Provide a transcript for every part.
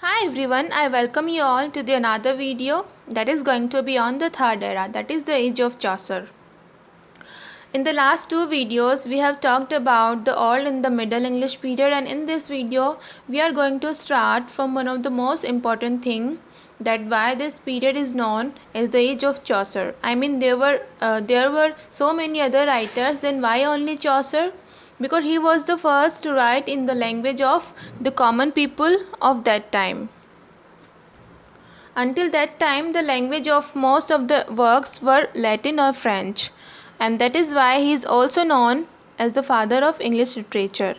Hi everyone, I welcome you all to the another video that is going to be on the third era, that is the age of Chaucer. In the last two videos we have talked about the Old and the Middle English period, and in this video we are going to start from one of the most important thing, that why this period is known as the age of Chaucer. I mean there were so many other writers, then why only Chaucer? Because he was the first to write in the language of the common people of that time. Until that time, the language of most of the works were Latin or French, and that is why he is also known as the father of English literature.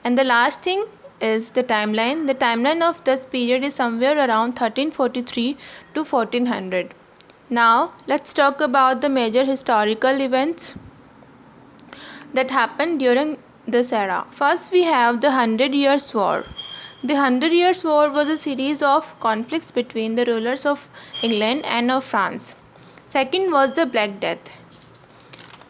And the last thing is the timeline. The timeline of this period is somewhere around 1343 to 1400. Now, let's talk about the major historical events that happened during this era. First, we have the Hundred Years' War. The Hundred Years' War was a series of conflicts between the rulers of England and of France. Second was the Black Death.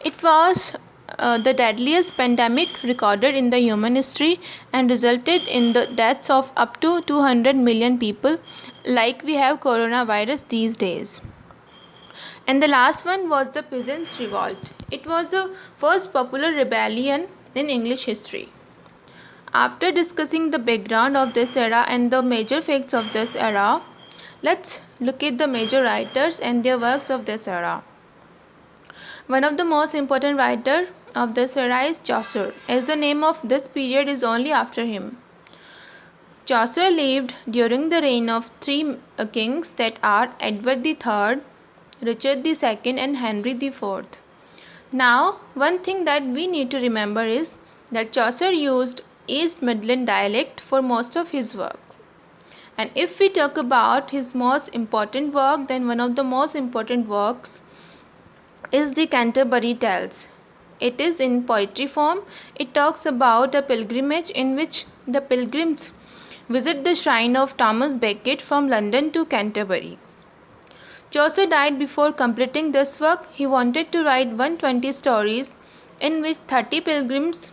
It was the deadliest pandemic recorded in the human history and resulted in the deaths of up to 200 million people, like we have coronavirus these days. And the last one was the Peasants' Revolt. It was the first popular rebellion in English history. After discussing the background of this era and the major facts of this era, let's look at the major writers and their works of this era. One of the most important writers of this era is Chaucer, as the name of this period is only after him. Chaucer lived during the reign of three kings, that are Edward III, Richard II, and Henry IV. Now, one thing that we need to remember is that Chaucer used East Midland dialect for most of his work. And if we talk about his most important work, then one of the most important works is the Canterbury Tales. It is in poetry form. It talks about a pilgrimage in which the pilgrims visit the shrine of Thomas Becket from London to Canterbury. Chaucer died before completing this work. He wanted to write 120 stories in which 30 pilgrims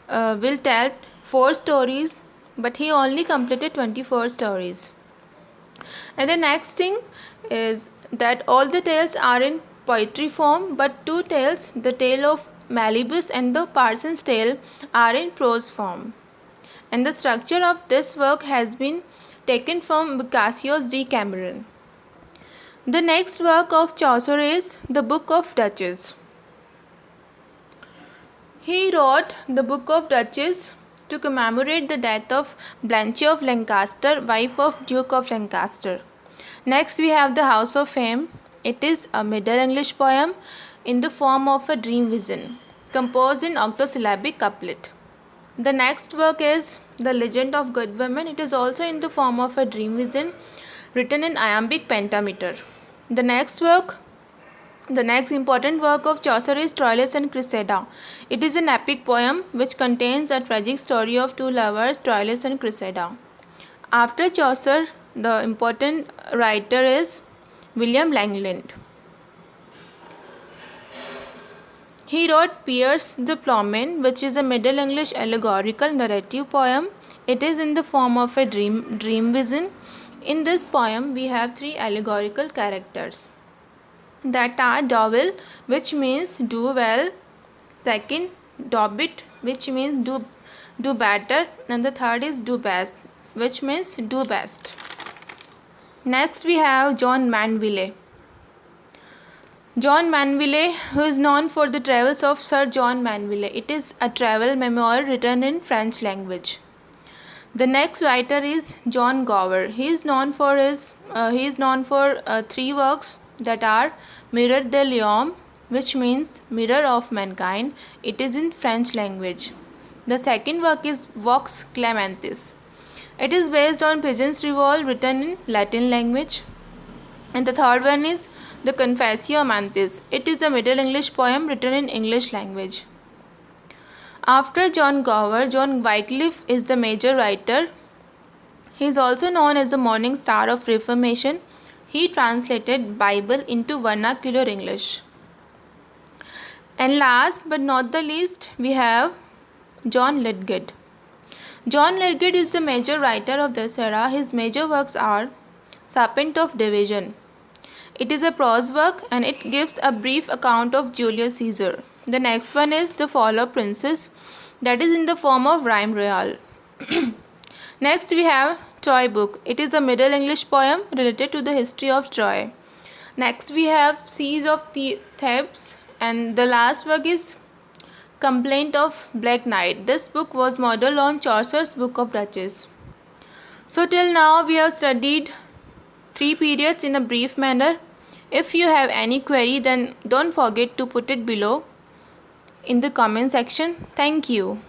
will tell 4 stories, but he only completed 24 stories. And the next thing is that all the tales are in poetry form, but two tales, the tale of Malibus and the Parson's Tale, are in prose form. And the structure of this work has been taken from Boccaccio's Decameron. The next work of Chaucer is the Book of Duchess. He wrote the Book of Duchess to commemorate the death of Blanche of Lancaster, wife of Duke of Lancaster. Next we have the House of Fame. It is a Middle English poem in the form of a dream vision, composed in octosyllabic couplet. The next work is The Legend of Good Women. It is also in the form of a dream vision, written in iambic pentameter. The next important work of Chaucer is Troilus and Cressida. It is an epic poem which contains a tragic story of two lovers, Troilus and Cressida. After Chaucer, the important writer is William Langland. He wrote Piers the Plowman, which is a Middle English allegorical narrative poem. It is in the form of a dream vision. In this poem, we have three allegorical characters, that are Dovil, which means do well, second Dobbit, which means do better, and the third is do best, which means do best. Next we have John Mandeville. John Mandeville, who is known for the travels of Sir John Mandeville. It is a travel memoir written in French language. The next writer is John Gower. He is known for three works, that are Mirror de l'Homme, which means Mirror of Mankind. It is in French language. The second work is Vox Clementis. It is based on Peasants' Revolt, written in Latin language. And the third one is the Confessio Amantis. It is a Middle English poem written in English language. After John Gower, John Wycliffe is the major writer. He is also known as the morning star of Reformation. He translated Bible into vernacular English. And last but not the least, we have John Lydgate. John Lydgate is the major writer of this era. His major works are Serpent of Division. It is a prose work and it gives a brief account of Julius Caesar. The next one is The Fall of Princes, that is in the form of rhyme royal. Next we have Troy Book. It is a Middle English poem related to the history of Troy. Next we have Siege of Thebes, and the last work is Complaint of Black Knight. This book was modeled on Chaucer's Book of Duchess. So till now we have studied 3 periods in a brief manner. If you have any query, then don't forget to put it below in the comment section. Thank you.